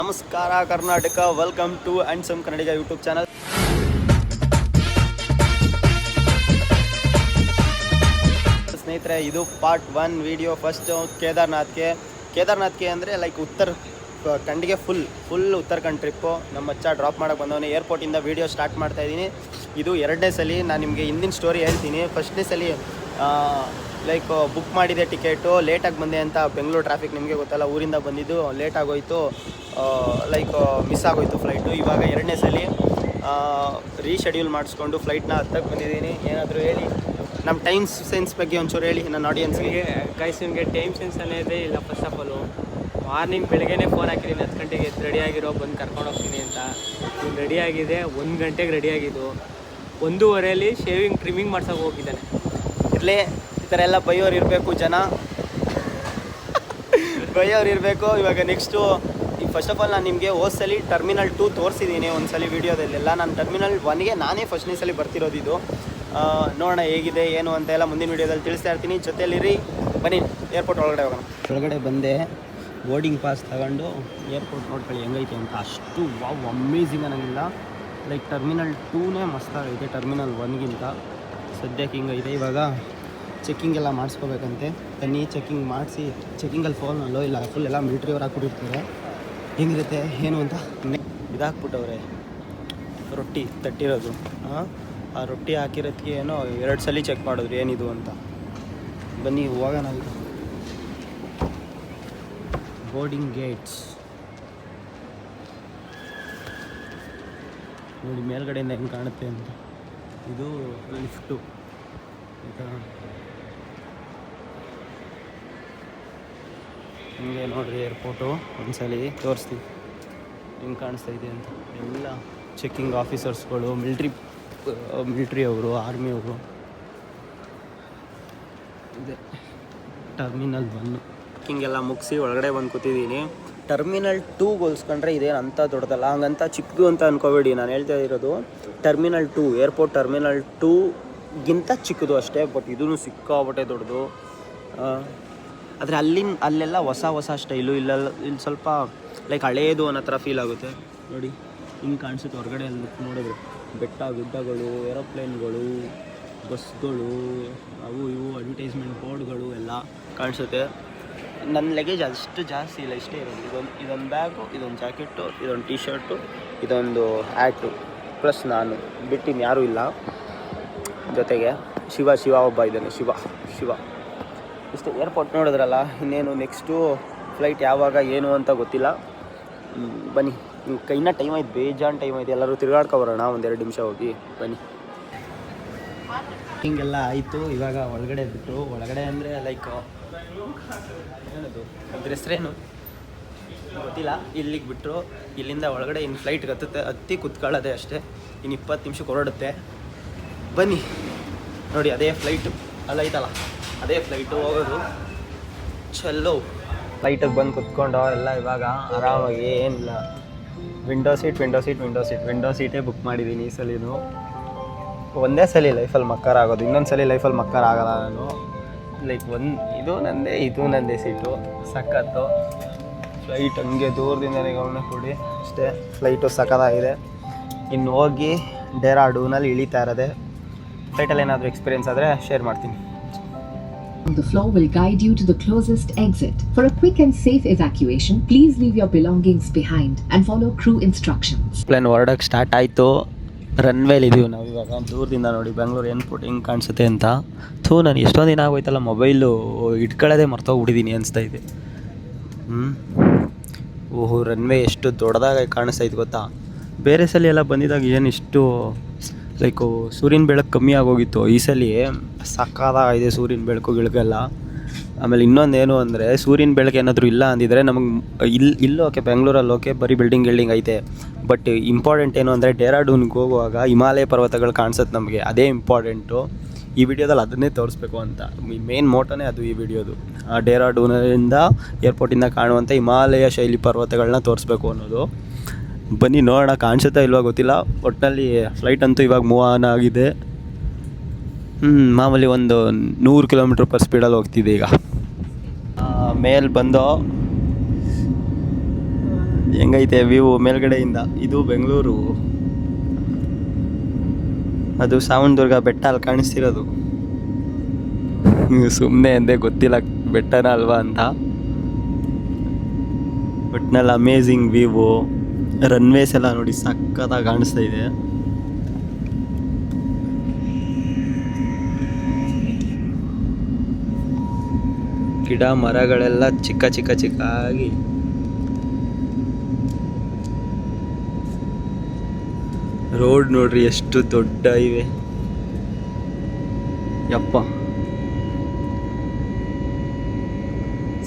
ನಮಸ್ಕಾರ Karnataka, welcome to handsome Kannadiga YouTube channel. ಸ್ನೇಹಿತರೆ, ಇದು ಪಾರ್ಟ್ 1 ವಿಡಿಯೋ. ಫಸ್ಟ್ ಕೇದಾರ್ನಾಥ್ಗೆ ಅಂದರೆ ಲೈಕ್ ಖಂಡಿಗೆ ಫುಲ್ ಉತ್ತರಾಖಂಡ್ ಟ್ರಿಪ್ಪು. ನಮ್ಮ ಮಚ್ಚ ಡ್ರಾಪ್ ಮಾಡೋಕ್ಕೆ ಬಂದವನೇ ಏರ್ಪೋರ್ಟಿಂದ ವೀಡಿಯೋ ಸ್ಟಾರ್ಟ್ ಮಾಡ್ತಾಯಿದ್ದೀನಿ. ಇದು 2ನೇ ಸಲ. ನಾನು ನಿಮಗೆ ಹಿಂದಿನ ಸ್ಟೋರಿ ಹೇಳ್ತೀನಿ. ಫಸ್ಟ್ನೇ ಸಲ ಲೈಕ್ ಬುಕ್ ಮಾಡಿದೆ ಟಿಕೆಟು, ಲೇಟಾಗಿ ಬಂದೆ ಅಂತ. ಬೆಂಗಳೂರು ಟ್ರಾಫಿಕ್ ನಿಮಗೆ ಗೊತ್ತಲ್ಲ, ಊರಿಂದ ಬಂದಿದ್ದು ಲೇಟ್ ಆಗೋಯಿತು, ಲೈಕ್ ಮಿಸ್ ಆಗೋಯಿತು ಫ್ಲೈಟು. ಇವಾಗ 2ನೇ ಸಲ ರೀಶೆಡ್ಯೂಲ್ ಮಾಡಿಸ್ಕೊಂಡು ಫ್ಲೈಟ್ನ ಹತ್ತಕ್ಕೆ ಬಂದಿದ್ದೀನಿ. ಏನಾದರೂ ಹೇಳಿ, ನಮ್ಮ ಟೈಮ್ ಸೆನ್ಸ್ ಬಗ್ಗೆ ಒಂಚೂರು ಹೇಳಿ ನನ್ನ ಆಡಿಯನ್ಸ್ಗೆ. ನಿಮಗೆ ಟೈಮ್ ಸೆನ್ಸ್ ಅನ್ನೋದೇ ಇಲ್ಲ. ಫಸ್ಟ್ ಆಫ್ ಆಲು ಮಾರ್ನಿಂಗ್ ಬೆಳಗ್ಗೆನೇ ಫೋನ್ ಹಾಕಿದ್ದೀನಿ, 10 ಗಂಟೆಗೆ ರೆಡಿಯಾಗಿರೋ, ಬಂದು ಕರ್ಕೊಂಡು ಹೋಗ್ತೀನಿ ಅಂತ. ಇವ್ನು ರೆಡಿಯಾಗಿದೆ, 1 ಗಂಟೆಗೆ ರೆಡಿಯಾಗಿದ್ದು. 1:15 ಶೇವಿಂಗ್ ಟ್ರಿಮ್ಮಿಂಗ್ ಮಾಡ್ಸೋಕೆ ಹೋಗಿದ್ದಾನೆ. ಇರಲಿ, ಈ ಥರ ಎಲ್ಲ ಬೈಯೋರು ಇರಬೇಕು, ಜನ ಬೈಯೋರು ಇರಬೇಕು. ಇವಾಗ ನೆಕ್ಸ್ಟು, ಈಗ ಫಸ್ಟ್ ಆಫ್ ಆಲ್ ನಾನು ನಿಮಗೆ ಹೋದ್ಸಲಿ ಟರ್ಮಿನಲ್ 2 ತೋರಿಸಿದ್ದೀನಿ ಒಂದ್ಸಲಿ ವೀಡಿಯೋದಲ್ಲೆಲ್ಲ. ನಾನು ಟರ್ಮಿನಲ್ 1ಗೆ ನಾನೇ ಫಸ್ಟ್ನೇ ಸಲ ಬರ್ತಿರೋದು. ಇದು ನೋಡೋಣ ಹೇಗಿದೆ ಏನು ಅಂತ ಎಲ್ಲ ಮುಂದಿನ ವೀಡಿಯೋದಲ್ಲಿ ತಿಳಿಸ್ತಾ ಇರ್ತೀನಿ. ಜೊತೆಯಲ್ಲಿರಿ, ಬನ್ನಿ ಏರ್ಪೋರ್ಟ್ ಒಳಗಡೆ ಹೋಗೋಣ. ಒಳಗಡೆ ಬಂದೆ, ಬೋರ್ಡಿಂಗ್ ಪಾಸ್ ತಗೊಂಡು ಏರ್ಪೋರ್ಟ್ ನೋಡ್ಕೊಳ್ಳಿ ಹೆಂಗೈತೆ ಅಂತ. ಅಷ್ಟು ವಾವ್, ಅಮೇಝಿಂಗ್ ಅನ್ನೋಂಗಿಲ್ಲ. ಲೈಕ್ ಟರ್ಮಿನಲ್ 2ನೇ ಮಸ್ತಾಗೈತೆ ಟರ್ಮಿನಲ್ 1ಗಿಂತ. ಸದ್ಯಕ್ಕೆ ಹಿಂಗೈತೆ. ಇವಾಗ ಚೆಕ್ಕಿಂಗ್ ಎಲ್ಲ ಮಾಡಿಸ್ಕೋಬೇಕಂತೆ. ತನ್ನಿ ಚೆಕ್ಕಿಂಗ್ ಮಾಡಿಸಿ, ಚೆಕ್ಕಿಂಗಲ್ಲಿ ಫೋನಲ್ಲೋ ಇಲ್ಲ ಫುಲ್ ಎಲ್ಲ ಮಿಲಿಟ್ರಿಯವ್ರು ಹಾಕ್ಬಿಟ್ಟಿರ್ತಾರೆ. ಹೆಂಗಿರುತ್ತೆ ಏನು ಅಂತ ಇದಾಕ್ಬಿಟ್ಟವ್ರೆ. ರೊಟ್ಟಿ ತಟ್ಟಿರೋದು, ಆ ರೊಟ್ಟಿ ಹಾಕಿರೋದಕ್ಕೆ ಏನೋ 2 ಸಲ ಚೆಕ್ ಮಾಡಿದ್ರು ಏನಿದು ಅಂತ. ಬನ್ನಿ ಹೋಗೋಣ. ಬೋರ್ಡಿಂಗ್ ಗೇಟ್ಸ್ ನೋಡಿ ಮೇಲ್ಗಡೆಯಿಂದ ಹೆಂಗೆ ಕಾಣುತ್ತೆ ಅಂತ. ಇದು ಲಿಫ್ಟು ಆಯಿತಾ. ಹಿಂಗೆ ನೋಡಿರಿ ಏರ್ಪೋರ್ಟು. ಒಂದ್ಸಲಿ ತೋರಿಸ್ತೀವಿ ಹೆಂಗೆ ಕಾಣಿಸ್ತಾ ಇದೆ ಅಂತ. ಎಲ್ಲ ಚೆಕ್ಕಿಂಗ್ ಆಫೀಸರ್ಸ್ಗಳು, ಮಿಲ್ಟ್ರಿ ಅವರು, ಆರ್ಮಿಯವರು. ಇದೆ ಟರ್ಮಿನಲ್ 1. ಚೆಕ್ಕಿಂಗ್ ಎಲ್ಲ ಮುಗಿಸಿ ಒಳಗಡೆ ಬಂದು ಕೂತಿದ್ದೀನಿ. ಟರ್ಮಿನಲ್ 2 ಹೋಲಿಸ್ಕೊಂಡ್ರೆ ಇದೇನು ಅಂಥ ದೊಡ್ಡದಲ್ಲ, ಹಂಗಂತ ಚಿಕ್ಕದು ಅಂತ ಅಂದ್ಕೋಬೇಡಿ. ನಾನು ಹೇಳ್ತಾ ಇರೋದು ಟರ್ಮಿನಲ್ 2, ಏರ್ಪೋರ್ಟ್ ಟರ್ಮಿನಲ್ 2ಗಿಂತ ಚಿಕ್ಕದು ಅಷ್ಟೇ. ಬಟ್ ಇದೂ ಸಿಕ್ಕಾಬಟ್ಟೆ ದೊಡ್ಡದು. ಆದರೆ ಅಲ್ಲೆಲ್ಲ ಹೊಸ ಸ್ಟೈಲು, ಇಲ್ಲಿ ಸ್ವಲ್ಪ ಲೈಕ್ ಹಳೇದು ಅನ್ನೋ ಥರ ಫೀಲ್ ಆಗುತ್ತೆ. ನೋಡಿ ಹಿಂಗೆ ಕಾಣಿಸುತ್ತೆ ಹೊರಗಡೆ ಅಲ್ಲಿ ನೋಡಿದ್ರೆ. ಬೆಟ್ಟ ಗುಡ್ಡಗಳು, ಏರೋಪ್ಲೇನ್ಗಳು, ಬಸ್ಗಳು, ಅವು ಇವು ಅಡ್ವರ್ಟೈಸ್ಮೆಂಟ್ ಬೋರ್ಡ್ಗಳು ಎಲ್ಲ ಕಾಣಿಸುತ್ತೆ. ನನ್ನ ಲಗೇಜ್ ಅಷ್ಟು ಜಾಸ್ತಿ ಇಲ್ಲ, ಇಷ್ಟೇ ಇರೋದು. ಇದೊಂದು ಬ್ಯಾಗು, ಇದೊಂದು ಜಾಕೆಟು, ಇದೊಂದು ಟೀ ಶರ್ಟು, ಇದೊಂದು ಹ್ಯಾಟು, ಪ್ಲಸ್ ನಾನು ಬಿಟ್ಟಿನ ಯಾರೂ ಇಲ್ಲ. ಜೊತೆಗೆ ಶಿವ ಒಬ್ಬ ಇದ್ದಾನೆ. ಶಿವ ಇಷ್ಟೇ. ಏರ್ಪೋರ್ಟ್ ನೋಡಿದ್ರಲ್ಲ, ಇನ್ನೇನು ನೆಕ್ಸ್ಟು ಫ್ಲೈಟ್ ಯಾವಾಗ ಏನು ಅಂತ ಗೊತ್ತಿಲ್ಲ. ಬನ್ನಿ, ಇನ್ನೂ ಟೈಮ್ ಆಯ್ತು, ಬೇಜಾನ್ ಟೈಮ್ ಆಯ್ತು. ಎಲ್ಲರೂ ತಿರುಗಾಡ್ಕೊಬರೋಣ 1-2 ನಿಮಿಷ ಹೋಗಿ. ಬನ್ನಿ. ಹಿಂಗೆಲ್ಲ ಆಯಿತು. ಇವಾಗ ಒಳಗಡೆ ಬಿಟ್ಟರು. ಒಳಗಡೆ ಅಂದರೆ ಲೈಕ್ ಏನದು, ಅದ್ರ ಹೆಸ್ರೇನು ಗೊತ್ತಿಲ್ಲ. ಇಲ್ಲಿಗೆ ಬಿಟ್ಟರು. ಇಲ್ಲಿಂದ ಒಳಗಡೆ ಇನ್ನು ಫ್ಲೈಟ್ಗೆ ಹತ್ತಿ ಕುತ್ಕೊಳ್ಳೋದೆ ಅಷ್ಟೇ. ಇನ್ನು 20 ನಿಮಿಷಕ್ಕೆ ಹೊರಡುತ್ತೆ. ಬನ್ನಿ ನೋಡಿ, ಅದೇ ಫ್ಲೈಟು ಅಲ್ಲೈತಲ್ಲ, ಅದೇ ಫ್ಲೈಟು ಹೋಗೋದು. ಚಲೋ ಫ್ಲೈಟಿಗೆ ಬಂದು ಕುತ್ಕೊಂಡು ಎಲ್ಲ ಇವಾಗ ಆರಾಮಾಗಿ, ಏನಿಲ್ಲ, ವಿಂಡೋ ಸೀಟೇ ಬುಕ್ ಮಾಡಿದ್ದೀನಿ ಈ ಸಲಿನೂ. ಒಂದೇ ಸಲ ಲೈಫಲ್ಲಿ ಮಕ್ಕರ್ ಆಗೋದು, ಇನ್ನೊಂದು ಸಲ ಲೈಫಲ್ಲಿ ಮಕ್ಕರ್ ಆಗೋಲ್ಲ ನಾನು. ಲೈಕ್ ಇದು ನಂದೇ ಸೀಟು. ಸಖತ್ತು ಫ್ಲೈಟ್. ಹಂಗೆ ದೂರದಿಂದಲೇ ಗಮನ ಕೊಡಿ ಅಷ್ಟೇ. ಫ್ಲೈಟು ಸಖತ್ತಾಗಿದೆ. ಇನ್ನು ಹೋಗಿ ಡೆಹ್ರಾಡೂನಲ್ಲಿ ಇಳಿತಾ ಇರೋದೆ. ಫ್ಲೈಟಲ್ಲಿ ಏನಾದರೂ ಎಕ್ಸ್ಪೀರಿಯೆನ್ಸ್ ಆದರೆ ಶೇರ್ ಮಾಡ್ತೀನಿ. The floor will guide you to the closest exit. For a quick and safe evacuation, please leave your belongings behind and follow crew instructions. Plane ಹೊರಡಕ್ಕೆ ಸ್ಟಾರ್ಟ್ ಆಯಿತು. ರನ್ವೇಲಿ ಇದ್ದೀವಿ ನಾವು ಇವಾಗ. ದೂರದಿಂದ ನೋಡಿ ಬೆಂಗಳೂರು ಏರ್ಪೋರ್ಟ್ ಹೆಂಗೆ ಕಾಣಿಸುತ್ತೆ ಅಂತ. ನಾನು ಎಷ್ಟೊಂದು ದಿನ ಆಗೋಯ್ತಲ್ಲ ಮೊಬೈಲು ಇಟ್ಕೊಳ್ಳೋದೇ ಮರ್ತೋಗ್ಬಿಟ್ಟಿದ್ದೀನಿ ಅನಿಸ್ತಾ ಇದೆ. ಓಹೋ, ರನ್ವೇ ಎಷ್ಟು ದೊಡ್ಡದಾಗಿ ಕಾಣಿಸ್ತೈತೆ ಗೊತ್ತಾ. ಬೇರೆ ಸಲ ಎಲ್ಲ ಬಂದಿದ್ದಾಗ ಏನು ಇಷ್ಟು ಲೈಕು ಸೂರ್ಯನ ಬೆಳಕು ಕಮ್ಮಿ ಆಗೋಗಿತ್ತು. ಈ ಸಲ ಸಕ್ಕತ್ತಾಗಿದೆ ಸೂರ್ಯನ ಬೆಳಕುಗಳಿಗೆಲ್ಲ. ಆಮೇಲೆ ಇನ್ನೊಂದೇನು ಅಂದರೆ, ಸೂರ್ಯನ ಬೆಳಕು ಏನಾದರೂ ಇಲ್ಲ ಅಂದಿದ್ರೆ ನಮಗೆ ಇಲ್ಲಿ ಓಕೆ, ಬೆಂಗಳೂರಲ್ಲಿ ಓಕೆ, ಬರೀ ಬಿಲ್ಡಿಂಗ್ ಐತೆ. ಬಟ್ ಇಂಪಾರ್ಟೆಂಟ್ ಏನು ಅಂದರೆ, ಡೆಹ್ರಾಡೂನ್ಗೆ ಹೋಗುವಾಗ ಹಿಮಾಲಯ ಪರ್ವತಗಳು ಕಾಣಿಸುತ್ತೆ ನಮಗೆ. ಅದೇ ಇಂಪಾರ್ಟೆಂಟು. ಈ ವಿಡಿಯೋದಲ್ಲಿ ಅದನ್ನೇ ತೋರಿಸ್ಬೇಕು ಅಂತ ಮೇನ್ ಮೋಟೋನೇ ಅದು ಈ ವಿಡಿಯೋದು. ಡೆಹ್ರಾಡೂನಿಂದ ಏರ್ಪೋರ್ಟಿಂದ ಕಾಣುವಂಥ ಹಿಮಾಲಯ ಶೈಲಿ ಪರ್ವತಗಳನ್ನ ತೋರಿಸ್ಬೇಕು ಅನ್ನೋದು. ಬನ್ನಿ ನೋಡೋಣ, ಕಾಣಿಸುತ್ತಾ ಇಲ್ವಾ ಗೊತ್ತಿಲ್ಲ. ಒಟ್ಟಿನಲ್ಲಿ ಫ್ಲೈಟ್ ಅಂತೂ ಇವಾಗ ಮೂವ್ ಆನ್ ಆಗಿದೆ. ಮಾಮೂಲಿ ಒಂದು 100 km/h ಸ್ಪೀಡಲ್ಲಿ ಹೋಗ್ತಿದೆ ಈಗ. ಮೇಲೆ ಬಂದು ಹೆಂಗೈತೆ ವ್ಯೂ ಮೇಲ್ಗಡೆಯಿಂದ. ಇದು ಬೆಂಗಳೂರು, ಅದು ಸಾವಣದುರ್ಗ ಬೆಟ್ಟ ಅಲ್ಲಿ ಕಾಣಿಸ್ತಿರೋದು. ಸುಮ್ಮನೆ ಅಂದೆ, ಗೊತ್ತಿಲ್ಲ ಬೆಟ್ಟನ ಅಲ್ವಾ ಅಂತ. ಒಟ್ನಲ್ಲಿ ಅಮೇಝಿಂಗ್ ವ್ಯೂ. ರನ್ವೇಸ್ ಎಲ್ಲ ನೋಡಿ ಸಕ್ಕತ್ತಾಗಿ ಕಾಣಿಸ್ತಾ ಇದೆ. ಗಿಡ ಮರಗಳೆಲ್ಲ ಚಿಕ್ಕ ಚಿಕ್ಕ ಚಿಕ್ಕ ಆಗಿ. ರೋಡ್ ನೋಡ್ರಿ ಎಷ್ಟು ದೊಡ್ಡ ಇವೆ, ಯಪ್ಪ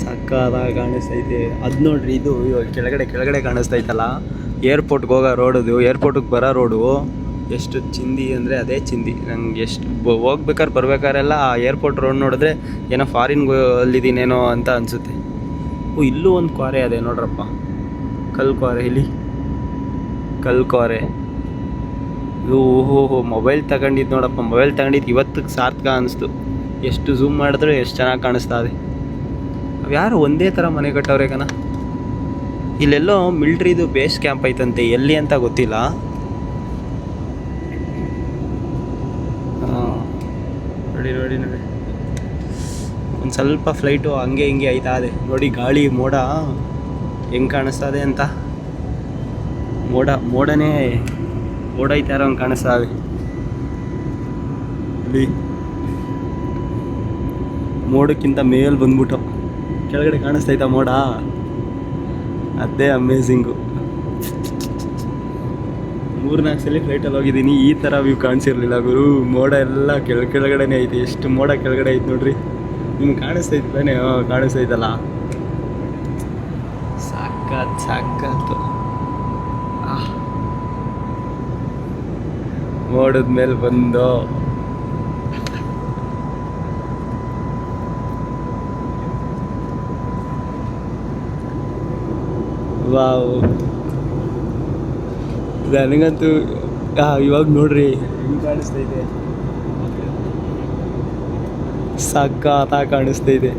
ಸಕ್ಕತ್ತಾಗಿ ಕಾಣಿಸ್ತೈತೆ. ಅದು ನೋಡ್ರಿ, ಇದು ಕೆಳಗಡೆ ಕಾಣಿಸ್ತೈತಲ್ಲ, ಏರ್ಪೋರ್ಟ್ಗೆ ಹೋಗೋ ರೋಡದು, ಏರ್ಪೋರ್ಟಿಗೆ ಬರೋ ರೋಡು ಎಷ್ಟು ಚಿಂದಿ ಅಂದರೆ ಅದೇ ಚಿಂದಿ. ನಂಗೆ ಎಷ್ಟು ಹೋಗ್ಬೇಕಾದ್ರೆ ಬರ್ಬೇಕಾರೆಲ್ಲ ಆ ಏರ್ಪೋರ್ಟ್ ರೋಡ್ ನೋಡಿದ್ರೆ ಏನೋ ಫಾರಿನ್ಗೆ ಅಲ್ಲಿದ್ದೀನೇನೋ ಅಂತ ಅನಿಸುತ್ತೆ. ಇಲ್ಲೂ ಒಂದು ಕ್ವಾರೆ ಅದೇ ನೋಡ್ರಪ್ಪ, ಕಲ್ಲು ಕ್ವಾರೆ. ಇಲ್ಲಿ ಕಲ್ಲು ಕ್ವಾರೆ. ಓಹೋ, ಮೊಬೈಲ್ ತಗೊಂಡಿದ್ದು ನೋಡಪ್ಪ, ಮೊಬೈಲ್ ತಗೊಂಡಿದ್ದು ಇವತ್ತಿಗೆ ಸಾರ್ಥಕ ಅನಿಸ್ತು. ಎಷ್ಟು ಝೂಮ್ ಮಾಡಿದ್ರೆ ಎಷ್ಟು ಚೆನ್ನಾಗಿ ಕಾಣಿಸ್ತಾ ಇದೆ. ಯಾರು ಒಂದೇ ಥರ ಮನೆ ಕಟ್ಟವ್ರೆ ಕಣ. ಇಲ್ಲೆಲ್ಲೋ ಮಿಲ್ಟ್ರಿದು ಬೇಸ್ ಕ್ಯಾಂಪ್ ಐತಂತೆ, ಎಲ್ಲಿ ಅಂತ ಗೊತ್ತಿಲ್ಲ. ನೋಡಿ ಒಂದು ಸ್ವಲ್ಪ ಫ್ಲೈಟು ಹಂಗೆ ಹಿಂಗೆ ಐತಾ ಇದೆ ನೋಡಿ. ಗಾಳಿ ಮೋಡ ಹೆಂಗೆ ಕಾಣಿಸ್ತಾ ಇದೆ ಅಂತ. ಮೋಡನೇ ಓಡೈತಾರ ಹಂಗೆ ಕಾಣಿಸ್ತಾ ಇದೆ. ಇಲ್ಲಿ ಮೋಡಕ್ಕಿಂತ ಮೇಲ್ ಬಂದ್ಬಿಟ್ಟು ಕೆಳಗಡೆ ಕಾಣಿಸ್ತೈತಾ ಮೋಡ, ಅದೇ ಅಮೇಝಿಂಗು. 3-4 ಸಲ ಫ್ಲೈಟಲ್ಲಿ ಹೋಗಿದ್ದೀನಿ, ಈ ಥರ ವ್ಯೂ ಕಾಣಿಸಿರ್ಲಿಲ್ಲ ಗುರು. ಮೋಡ ಎಲ್ಲ ಕೆಳಗಡೆನೇ ಐತೆ. ಎಷ್ಟು ಮೋಡ ಕೆಳಗಡೆ ಐತೆ ನೋಡ್ರಿ. ನಿಮ್ಗೆ ಕಾಣಿಸ್ತೈತೆ ತಾನೇ? ಕಾಣಿಸ್ತೈತಲ್ಲ, ಸಾಕತ್ತು. ಮೋಡದ ಮೇಲೆ ಬಂದು ವಾವ್, ನನಗಂತೂ ಇವಾಗ ನೋಡ್ರಿ ಹೆಂಗೆ ಕಾಣಿಸ್ತೈತೆ, ಸಕ್ಕತ್ತಾಗಿ ಕಾಣಿಸ್ತೈತೆ.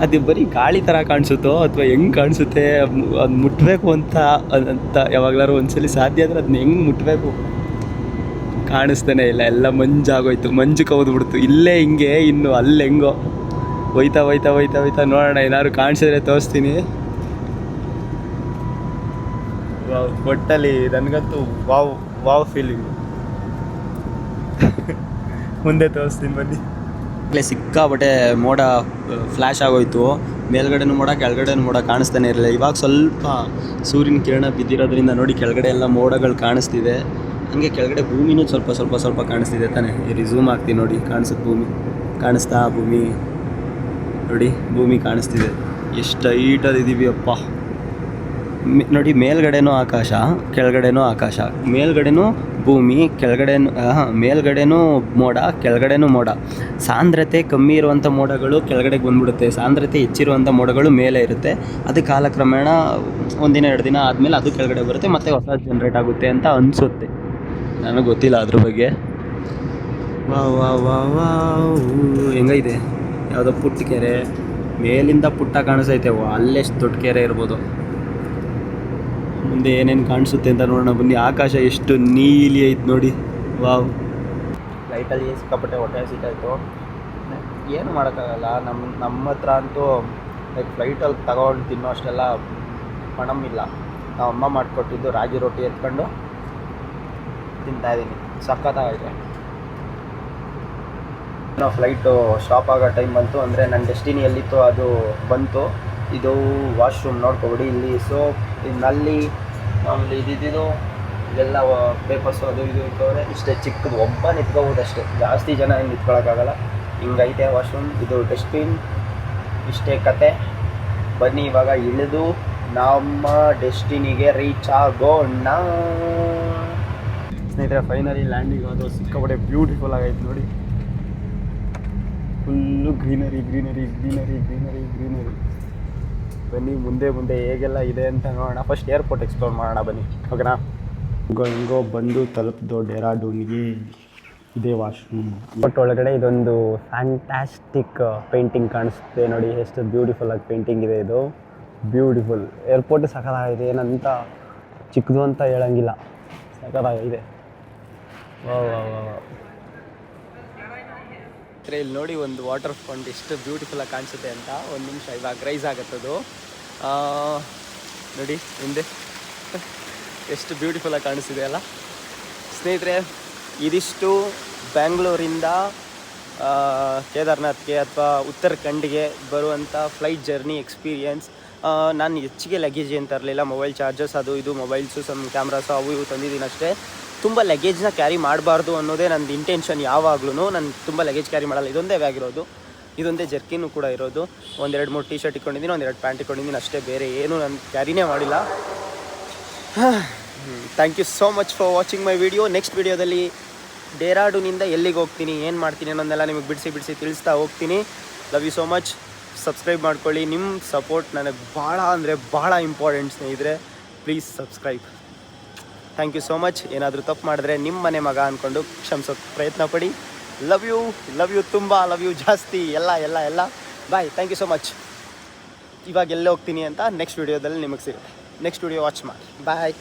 ಅದು ಬರೀ ಗಾಳಿ ಥರ ಕಾಣಿಸುತ್ತೋ ಅಥವಾ ಹೆಂಗೆ ಕಾಣಿಸುತ್ತೆ, ಅದು ಮುಟ್ಟಬೇಕು ಅಂತ ಯಾವಾಗಲಾರು ಒಂದ್ಸಲಿ ಸಾಧ್ಯ ಆದರೆ ಅದನ್ನ ಹೆಂಗೆ ಮುಟ್ಟಬೇಕು ಕಾಣಿಸ್ತಾನೆ ಇಲ್ಲ. ಎಲ್ಲ ಮಂಜಾಗೋಯ್ತು, ಮಂಜು ಕವ್ದುಬಿಡ್ತು. ಇಲ್ಲೇ ಹಿಂಗೆ, ಇನ್ನು ಅಲ್ಲಿ ಹೆಂಗೋ ಹೋಯ್ತಾ ನೋಡೋಣ. ಏನಾದ್ರು ಕಾಣಿಸಿದ್ರೆ ತೋರಿಸ್ತೀನಿ. ಒಟ್ಟಲ್ಲಿ ನನಗಂತೂ ವಾವ್ ಫೀಲಿಂಗು. ಮುಂದೆ ತೋರಿಸ್ತೀನಿ ಬನ್ನಿ. ಇಲ್ಲೇ ಸಿಕ್ಕಾಬಟ್ಟೆ ಮೋಡ ಫ್ಲ್ಯಾಶ್ ಆಗೋಯ್ತು. ಮೇಲ್ಗಡೆನೂ ಮೋಡ, ಕೆಳಗಡೆನೂ ಮೋಡ ಕಾಣಿಸ್ತಾನೆ ಇರಲಿಲ್ಲ. ಇವಾಗ ಸ್ವಲ್ಪ ಸೂರ್ಯನ ಕಿರಣ ಬಿದ್ದಿರೋದ್ರಿಂದ ನೋಡಿ ಕೆಳಗಡೆ ಎಲ್ಲ ಮೋಡಗಳು ಕಾಣಿಸ್ತಿದೆ. ಹಂಗೆ ಕೆಳಗಡೆ ಭೂಮಿನೂ ಸ್ವಲ್ಪ ಕಾಣಿಸ್ತಿದೆ ತಾನೆ. ಇಲ್ಲಿ ಝೂಮ್ ಆಗ್ತೀನಿ ನೋಡಿ, ಕಾಣಿಸುತ್ತೆ ಭೂಮಿ. ಕಾಣಿಸ್ತಾ ಭೂಮಿ ನೋಡಿ, ಭೂಮಿ ಕಾಣಿಸ್ತಿದೆ. ಎಷ್ಟು ಹೈಟಲ್ಲಿದ್ದೀವಿ ಅಪ್ಪ. ನೋಡಿ, ಮೇಲ್ಗಡೆನೂ ಆಕಾಶ, ಕೆಳಗಡೆನೂ ಆಕಾಶ. ಮೇಲ್ಗಡೆನೂ ಭೂಮಿ, ಮೇಲ್ಗಡೆನೂ ಮೋಡ, ಕೆಳಗಡೆನೂ ಮೋಡ. ಸಾಂದ್ರತೆ ಕಮ್ಮಿ ಇರುವಂಥ ಮೋಡಗಳು ಕೆಳಗಡೆಗೆ ಬಂದ್ಬಿಡುತ್ತೆ, ಸಾಂದ್ರತೆ ಹೆಚ್ಚಿರುವಂಥ ಮೋಡಗಳು ಮೇಲೆ ಇರುತ್ತೆ. ಅದು ಕಾಲಕ್ರಮೇಣ 1-2 ದಿನ ಆದಮೇಲೆ ಅದು ಕೆಳಗಡೆ ಬರುತ್ತೆ, ಮತ್ತು ಹೊಸ ಜನ್ರೇಟ್ ಆಗುತ್ತೆ ಅಂತ ಅನಿಸುತ್ತೆ. ನನಗೆ ಗೊತ್ತಿಲ್ಲ ಅದ್ರ ಬಗ್ಗೆ. ಹೆಂಗೈತೆ, ಯಾವುದೋ ಪುಟ್ಟ ಕೆರೆ, ಮೇಲಿಂದ ಪುಟ್ಟ ಕಾಣಿಸೈತೆ. ಅಲ್ಲೆಷ್ಟು ದೊಡ್ಡ ಕೆರೆ ಇರ್ಬೋದು. ಮುಂದೆ ಏನೇನು ಕಾಣಿಸುತ್ತೆ ಅಂತ ನೋಡೋಣ ಬನ್ನಿ. ಆಕಾಶ ಎಷ್ಟು ನೀಲಿ ಐತೆ ನೋಡಿ. ವಾವ್, ಫ್ಲೈಟಲ್ಲಿ ಸಿಕ್ಕಾಪಟ್ಟೆ ಹೊಟ್ಟೆ ಹಸಿತಾಯಿತು. ಏನು ಮಾಡೋಕ್ಕಾಗಲ್ಲ. ನಮ್ಮ ಹತ್ರ ಅಂತೂ ಲೈಕ್ ಫ್ಲೈಟಲ್ಲಿ ತಗೊಂಡು ತಿನ್ನೋ ಅಷ್ಟೆಲ್ಲ ಪಣಮಿಲ್ಲ. ನಾವು ಅಮ್ಮ ಮಾಡಿಕೊಟ್ಟಿದ್ದು ರಾಗಿ ರೊಟ್ಟಿ ಎತ್ಕೊಂಡು ತಿಂತಾಯಿದ್ದೀನಿ. ಸಖತ್ತಾಗೈತೆ. ನಾವು ಫ್ಲೈಟು ಸ್ಟಾಪ್ ಆಗೋ ಟೈಮ್ ಬಂತು. ಅಂದರೆ ನನ್ನ ಡೆಸ್ಟಿನಿ ಎಲ್ಲಿತ್ತು ಅದು ಬಂತು. ಇದು ವಾಶ್ರೂಮ್ ನೋಡ್ಕೊಬಿಡಿ. ಇಲ್ಲಿ ಸೋಪ್, ನಲ್ಲಿ, ಆಮೇಲೆ ಇದ್ದಿದ್ದು ಇದೆಲ್ಲ ಪೇಪರ್ಸು ಅದು ಇದು ಇಟ್ಕೊಂಡ್ರೆ ಇಷ್ಟೇ ಚಿಕ್ಕದು. ಒಬ್ಬ ನಿಂತ್ಕೋಬೋದು ಅಷ್ಟೇ, ಜಾಸ್ತಿ ಜನ ಹಿಂಗೆ ನಿಂತ್ಕೊಳ್ಳೋಕ್ಕಾಗಲ್ಲ. ಹಿಂಗೈತೆ ವಾಶ್ರೂಮ್. ಇದು ಡಸ್ಟ್ಬಿನ್. ಇಷ್ಟೇ ಕತೆ. ಬನ್ನಿ ಇವಾಗ ಇಳಿದು ನಮ್ಮ ಡೆಸ್ಟಿನಿಗೆ ರೀಚ್ ಆಗೋಣ. ಸ್ನೇಹಿತರೆ, ಫೈನಲಿ ಲ್ಯಾಂಡಿಂಗ್ ಅದು ಸಿಕ್ಕಾಪಟ್ಟೆ ಬ್ಯೂಟಿಫುಲ್ ಆಗೈತೆ ನೋಡಿ. Full greenery. ಬನ್ನಿ ಮುಂದೆ ಹೇಗೆಲ್ಲ ಇದೆ ಅಂತ ನೋಡೋಣ. ಫಸ್ಟ್ ಏರ್ಪೋರ್ಟ್ ಎಕ್ಸ್ಪ್ಲೋರ್ ಮಾಡೋಣ ಬನ್ನಿ, ಓಕೆನಾ? ಹೆಂಗೋ ಬಂದು ತಲುಪಿದೋ ಡೆಹ್ರಾಡೂನ್ಗೆ. ಇದೇ ವಾಶ್ರೂಮ್. ಬಟ್ ಒಳಗಡೆ ಇದೊಂದು ಫ್ಯಾಂಟಾಸ್ಟಿಕ್ ಪೇಂಟಿಂಗ್ ಕಾಣಿಸುತ್ತೆ ನೋಡಿ. ಎಷ್ಟು ಬ್ಯೂಟಿಫುಲ್ ಆಗಿ ಪೇಂಟಿಂಗ್ ಇದೆ ಇದು. ಬ್ಯೂಟಿಫುಲ್ ಏರ್ಪೋರ್ಟ್ ಸಖತ್ತಾಗಿದೆ, ಏನಂತ ಚಿಕ್ಕದು ಅಂತ ಹೇಳಂಗಿಲ್ಲ, ಸಖತ್ತಾಗಿದೆ. ಇಲ್ಲಿ ನೋಡಿ ಒಂದು ವಾಟರ್ ಫ್ರಂಟ್ ಎಷ್ಟು ಬ್ಯೂಟಿಫುಲ್ಲಾಗಿ ಕಾಣಿಸುತ್ತೆ ಅಂತ. ಒಂದು ನಿಮಿಷ ಇವಾಗ ರೈಸ್ ಆಗುತ್ತದು ನೋಡಿ ಹಿಂದೆ ಎಷ್ಟು ಬ್ಯೂಟಿಫುಲ್ಲಾಗಿ ಕಾಣಿಸ್ತಿದೆ ಅಲ್ಲ ಸ್ನೇಹಿತರೆ. ಇದಿಷ್ಟು ಬ್ಯಾಂಗ್ಳೂರಿಂದ ಕೇದಾರ್ನಾಥ್ಗೆ ಅಥವಾ ಉತ್ತರಾಖಂಡ್ಗೆ ಬರುವಂಥ ಫ್ಲೈಟ್ ಜರ್ನಿ ಎಕ್ಸ್ಪೀರಿಯನ್ಸ್. ನಾನು ಹೆಚ್ಚಿಗೆ ಲಗೇಜ್ ಏನು ತರಲಿಲ್ಲ, ಮೊಬೈಲ್ ಚಾರ್ಜಸ್ ಅದು ಇದು ಮೊಬೈಲ್ಸು ಸಮ್ ಕ್ಯಾಮ್ರಾಸು ಅವು ಇವು ತಂದಿದ್ದೀನಿ ಅಷ್ಟೇ. ತುಂಬ ಲಗೇಜ್ನ ಕ್ಯಾರಿ ಮಾಡಬಾರ್ದು ಅನ್ನೋದೇ ನಂದು ಇಂಟೆನ್ಷನ್ ಯಾವಾಗ್ಲೂ. ನಾನು ತುಂಬ ಲಗೇಜ್ ಕ್ಯಾರಿ ಮಾಡಲ್ಲ, ಇದೊಂದೇ ಬ್ಯಾಗ್ ಇರೋದು, ಇದೊಂದೇ ಜರ್ಕಿನೂ ಕೂಡ ಇರೋದು. 1-2-3 ಟೀ ಶರ್ಟ್ ಇಟ್ಕೊಂಡಿದ್ದೀನಿ, 1-2 ಪ್ಯಾಂಟ್ ಇಟ್ಕೊಂಡಿದ್ದೀನಿ ಅಷ್ಟೇ, ಬೇರೆ ಏನೂ ನಾನು ಕ್ಯಾರಿನೇ ಮಾಡಿಲ್ಲ. Thank you so much for watching my video. Next ವಿಡಿಯೋದಲ್ಲಿ ಡೆಹ್ರಾಡೂನಿಂದ ಎಲ್ಲಿಗೆ ಹೋಗ್ತೀನಿ, ಏನು ಮಾಡ್ತೀನಿ ಅನ್ನೋದನ್ನೆಲ್ಲ ನಿಮಗೆ ಬಿಡಿಸಿ ತಿಳಿಸ್ತಾ ಹೋಗ್ತೀನಿ. Love you so much. Subscribe ಮಾಡ್ಕೊಳ್ಳಿ, ನಿಮ್ಮ ಸಪೋರ್ಟ್ ನನಗೆ ಭಾಳ ಅಂದರೆ ಭಾಳ ಇಂಪಾರ್ಟೆಂಟ್ ಸ್ನೇಹಿತರೆ. Please subscribe. Thank you so much. ಏನಾದರೂ ತಪ್ಪು ಮಾಡಿದ್ರೆ ನಿಮ್ಮ ಮನೆ ಮಗ ಅಂದ್ಕೊಂಡು ಕ್ಷಮಿಸೋಕ್ಕೆ ಪ್ರಯತ್ನ ಪಡಿ. ಲವ್ ಯು ತುಂಬ, ಲವ್ ಯು ಜಾಸ್ತಿ, ಎಲ್ಲ bye. Thank you so much. ಇವಾಗ ಎಲ್ಲೇ ಹೋಗ್ತೀನಿ ಅಂತ ನೆಕ್ಸ್ಟ್ ವೀಡಿಯೋದಲ್ಲಿ ನಿಮಗೆ ಸಿಗುತ್ತೆ. ನೆಕ್ಸ್ಟ್ ವೀಡಿಯೋ ವಾಚ್ ಮಾಡಿ. ಬಾಯ್.